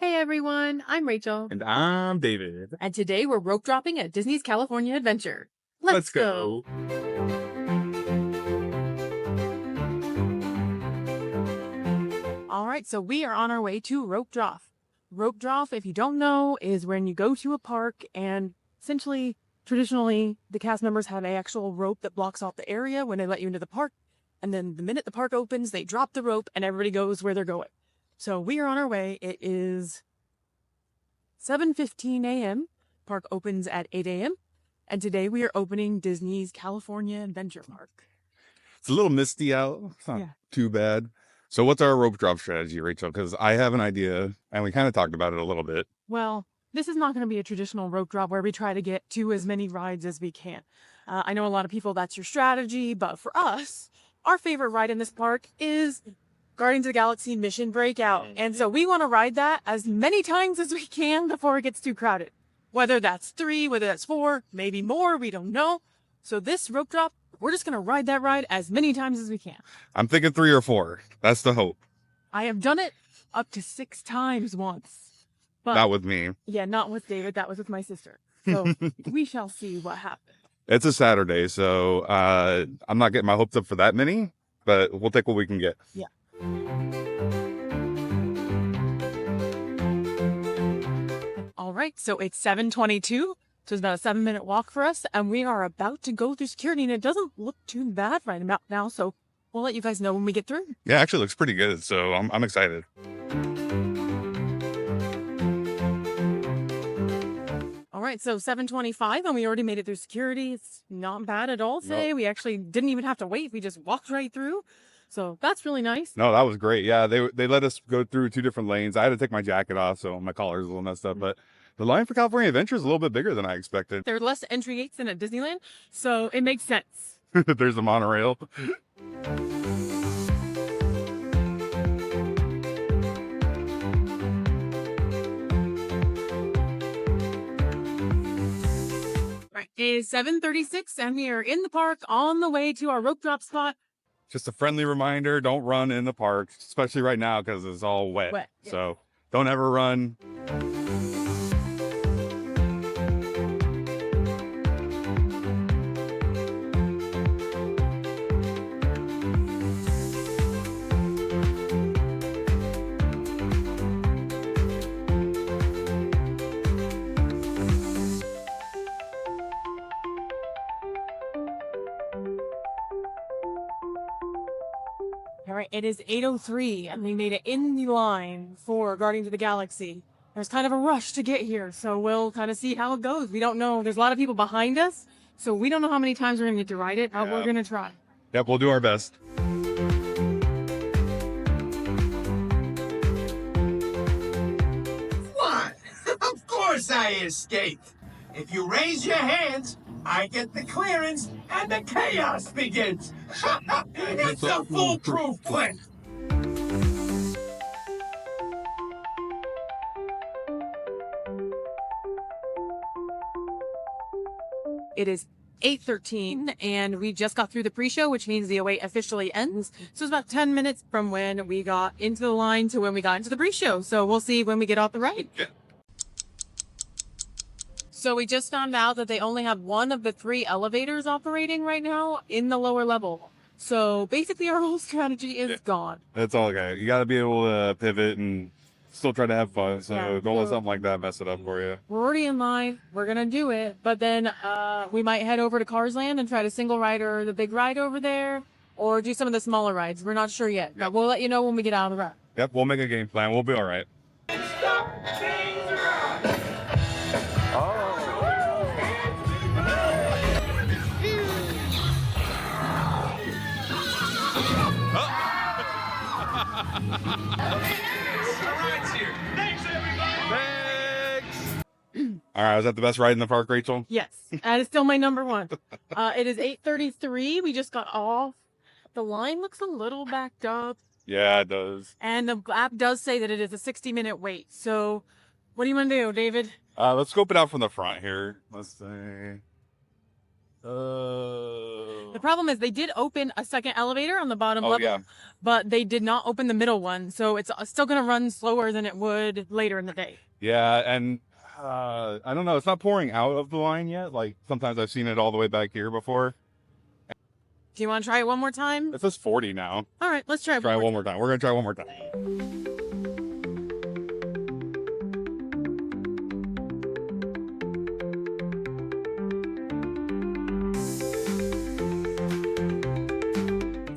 Hey everyone, I'm Rachel, And I'm David. and today we're rope dropping at Disney's California Adventure. Let's go. All right, so we are on our way to rope drop. Rope drop, if you don't know, is when you go to a park and essentially, traditionally, the cast members have an actual rope that blocks off the area when they let you into the park. And then the minute the park opens, they drop the rope and everybody goes where they're going. So we are on our way. It is 7:15 a.m. Park opens at 8 a.m. And today we are opening Disney's California Adventure Park. It's a little misty out. It's not Yeah. too bad. So what's our rope drop strategy, Rachel? Because I have an idea, and we kind of talked about it a little bit. Well, this is not going to be a traditional rope drop where we try to get to as many rides as we can. I know a lot of people, that's your strategy, but for us, our favorite ride in this park is Guardians of the Galaxy Mission Breakout. And so we want to ride that as many times as we can before it gets too crowded. Whether that's 3, whether that's 4, maybe more, we don't know. So this rope drop, we're just going to ride that ride as many times as we can. I'm thinking 3 or 4. That's the hope. I have done it up to 6 times once. But Not with me. yeah, not with David. That was with my sister. So we shall see what happens. It's a Saturday, so I'm not getting my hopes up for that many, but we'll take what we can get. Yeah. All right, so it's 7:22. So it's about a 7-minute walk for us, and we are about to go through security, and it doesn't look too bad right about now, so we'll let you guys know when we get through. Yeah, it actually looks pretty good, so I'm excited. All right, so 7:25, and we already made it through security. It's not bad at all today. No. We actually didn't even have to wait. We just walked right through. So that's really nice. No, that was great. Yeah, they let us go through 2 different lanes. I had to take my jacket off, so my collar is a little messed up, but the line for California Adventure is a little bit bigger than I expected. There are less entry gates than at Disneyland, so it makes sense. There's a monorail. Right, it is 7:36, and we are in the park on the way to our rope drop spot. Just a friendly reminder, don't run in the park, especially right now because it's all wet. Wet, yeah. So don't ever run. All right, it is 8:03, and we made it in the line for Guardians of the Galaxy. There's kind of a rush to get here, so we'll kind of see how it goes. We don't know. There's a lot of people behind us, so we don't know how many times we're going to get to ride it, but we're going to try. Yep, we'll do our best. What? Of course I escaped. If you raise your hands, I get the clearance and the chaos begins. It's a foolproof plan. It is 8:13, and we just got through the pre-show, which means the wait officially ends. So it's about 10 minutes from when we got into the line to when we got into the pre-show. So we'll see when we get off the ride. Yeah. So we just found out that they only have one of the 3 elevators operating right now in the lower level. So basically our whole strategy is gone. That's all okay. You got to be able to pivot and still try to have fun. So Yeah, don't let so- something like that mess it up for you. We're already in line. We're going to do it. But then we might head over to Cars Land and try to single ride or the big ride over there, or do some of the smaller rides. We're not sure yet. But we'll let you know when we get out of the ride. Yep, we'll make a game plan. We'll be all right. All right, was that the best ride in the park, Rachel? Yes, that is still my number one. It is 8:33. We just got off. The line looks a little backed up, Yeah, it does. and the app does say that it is a 60-minute wait. So what do you want to do, David? Let's scope it out from the front here. Let's say The problem is they did open a second elevator on the bottom level, yeah. but they did not open the middle one. So it's still going to run slower than it would later in the day. Yeah, and I don't know. It's not pouring out of the line yet. Like sometimes I've seen it all the way back here before. Do you want to try it one more time? It says 40 now. All right, let's try it. Try it one more time. We're gonna try one more time.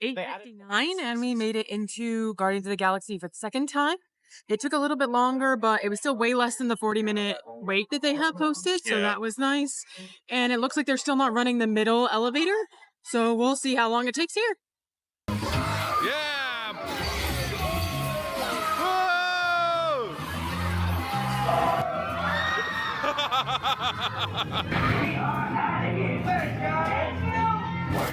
It's 8:59, and we made it into Guardians of the Galaxy for the second time. It took a little bit longer, but it was still way less than the 40-minute wait that they have posted, so that was nice. And it looks like they're still not running the middle elevator, so we'll see how long it takes here. Yeah! Whoa!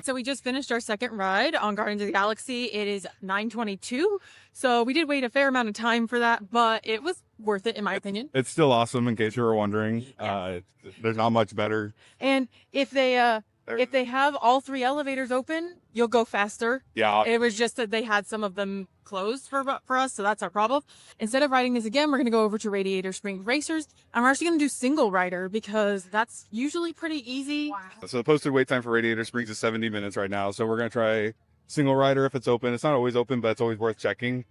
So we just finished our second ride on Guardians of the Galaxy. It is 9:22, so we did wait a fair amount of time for that, but it was worth it in my opinion. It's still awesome, in case you were wondering. There's not much better. And if they have all three elevators open, you'll go faster. Yeah. It was just that they had some of them closed for us, so that's our problem. Instead of riding this again, we're going to go over to Radiator Springs Racers, and we're actually going to do single rider because that's usually pretty easy. Wow. So the posted wait time for Radiator Springs is 70 minutes right now. So we're going to try single rider if it's open. It's not always open, but it's always worth checking.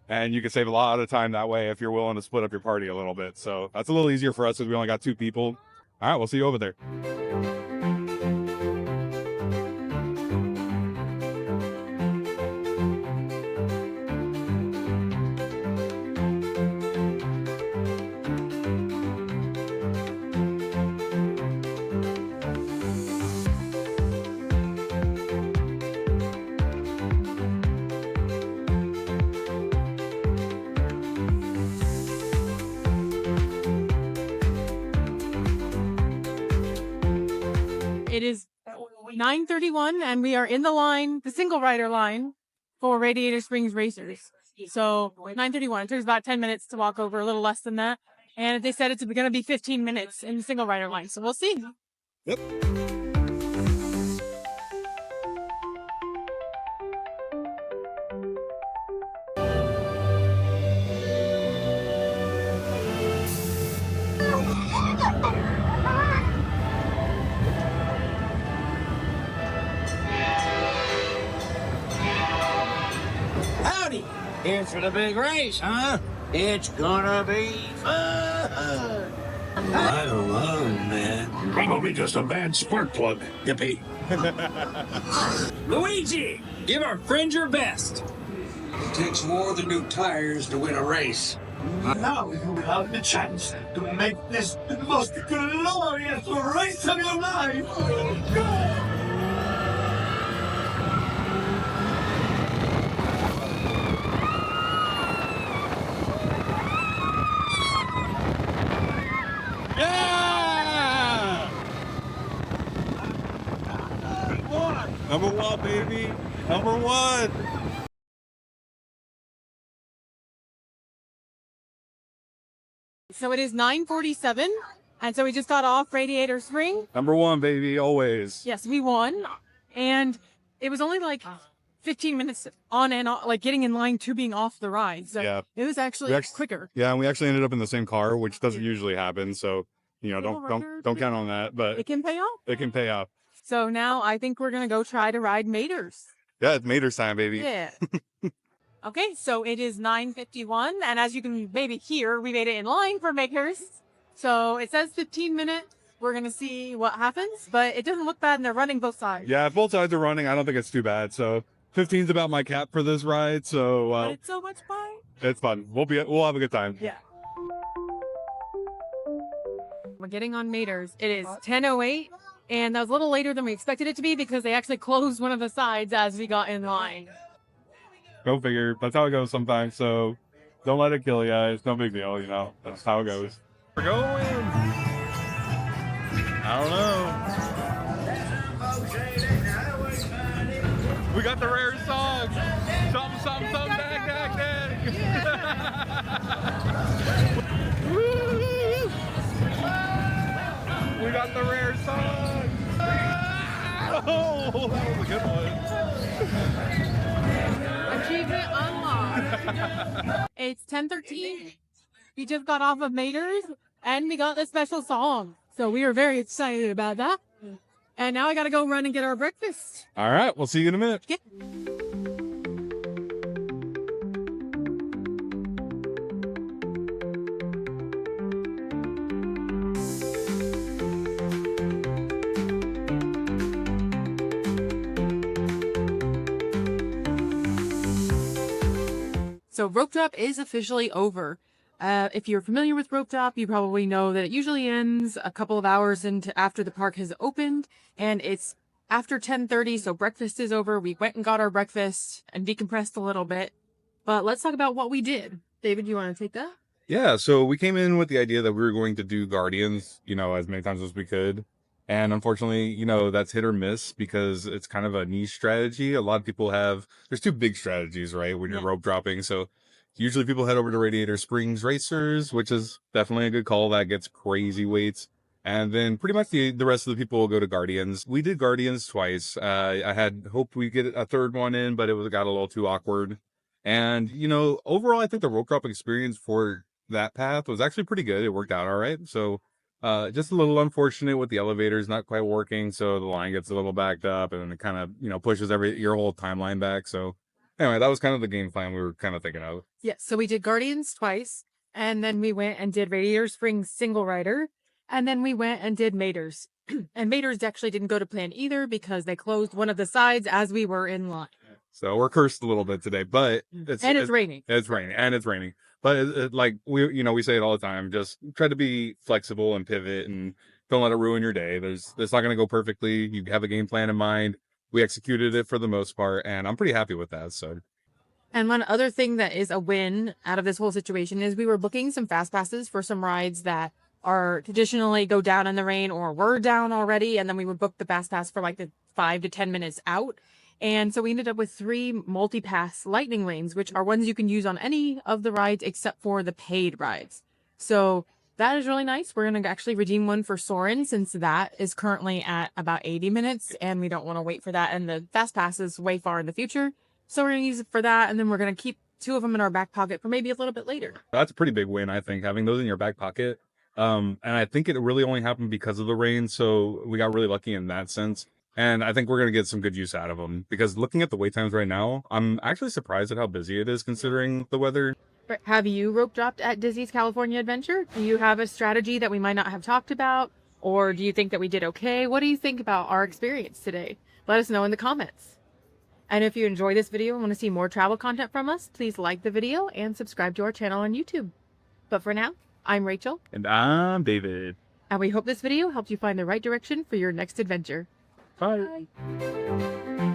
And you can save a lot of time that way if you're willing to split up your party a little bit. So that's a little easier for us because we only got 2 people. All right, we'll see you over there. It is 9:31, and we are in the line, the single rider line, for Radiator Springs Racers. So 9:31. It took us about 10 minutes to walk over, a little less than that. And they said it's going to be 15 minutes in the single rider line. So we'll see. Yep. Howdy! Here for the big race, huh? It's gonna be fun! I don't know, man. Probably just a bad spark plug. Yippee. Luigi, give our friend your best. It takes more than new tires to win a race. Now you have the chance to make this the most glorious race of your life. Go! Yeah! Number one, baby. Number one. So it is 9:47, and so we just got off Radiator Spring. Number one, baby, always. Yes, we won, and it was only like 15 minutes on and off, like getting in line to being off the ride. So Yeah. it was actually quicker. Yeah, and we actually ended up in the same car, which doesn't usually happen. So, you know, don't count on that, but It can pay off. it can pay off. So now I think we're gonna go try to ride Maters. Yeah, it's Mater's time, baby. Yeah. Okay, so it is 9:51, and as you can maybe hear, we made it in line for Makers. So it says 15 minutes. We're gonna see what happens, but it doesn't look bad, and they're running both sides. Yeah, if both sides are running, I don't think it's too bad. So 15's about my cap for this ride. So But it's so much fun. it's fun. We'll have a good time. Yeah. We're getting on Maters. It is 10:08, and that was a little later than we expected it to be because they actually closed one of the sides as we got in line. Go figure. That's how it goes sometimes. So don't let it kill you. It's no big deal. You know, that's how it goes. We're going. I don't know. We got the rare song. Something, dag. Woo! We got the rare song. that was a good one. Achievement unlocked. It's 10:13. We just got off of Mater's and we got the special song. So we are very excited about that. And now I gotta go run and get our breakfast. All right, we'll see you in a minute. Yeah. So rope drop is officially over. If you're familiar with rope drop, you probably know that it usually ends a couple of hours after the park has opened, and it's after 10:30, so breakfast is over. We went and got our breakfast and decompressed a little bit, but let's talk about what we did. David, you want to take that? Yeah, so we came in with the idea that we were going to do Guardians, as many times as we could. And unfortunately, that's hit or miss because it's kind of a niche strategy. A lot of people there's two big strategies, right? When you're rope dropping. So usually people head over to Radiator Springs Racers, which is definitely a good call. That gets crazy weights. And then pretty much the rest of the people will go to Guardians. We did Guardians twice. I had hoped we get a third one in, but it got a little too awkward. And, overall, I think the rope drop experience for that path was actually pretty good. It worked out all right. So just a little unfortunate with the elevators not quite working. So the line gets a little backed up and it kind of, pushes your whole timeline back. So anyway, that was kind of the game plan we were kind of thinking of. Yeah, so we did Guardians twice, and then we went and did Radiator Springs single rider, and then we went and did Mater's. And Mater's actually didn't go to plan either because they closed one of the sides as we were in line. So we're cursed a little bit today, but it's raining. It's raining. But like we say it all the time, just try to be flexible and pivot and don't let it ruin your day. It's not going to go perfectly. You have a game plan in mind. We executed it for the most part, and I'm pretty happy with that. So. And one other thing that is a win out of this whole situation is we were booking some fast passes for some rides that are traditionally go down in the rain or were down already. And then we would book the fast pass for like the 5 to 10 minutes out. And so we ended up with 3 multi-pass lightning lanes, which are ones you can use on any of the rides except for the paid rides. So that is really nice. We're going to actually redeem one for Soarin' since that is currently at about 80 minutes and we don't want to wait for that. And the fast pass is way far in the future. So we're going to use it for that, and then we're going to keep 2 of them in our back pocket for maybe a little bit later. That's a pretty big win, I think, having those in your back pocket. And I think it really only happened because of the rain, so we got really lucky in that sense. And I think we're going to get some good use out of them, because looking at the wait times right now, I'm actually surprised at how busy it is considering the weather. Have you rope dropped at Disney's California Adventure? Do you have a strategy that we might not have talked about? Or do you think that we did okay? What do you think about our experience today? Let us know in the comments. And if you enjoy this video and want to see more travel content from us, please like the video and subscribe to our channel on YouTube. But for now, I'm Rachel. And I'm David. And we hope this video helped you find the right direction for your next adventure. Bye. Bye.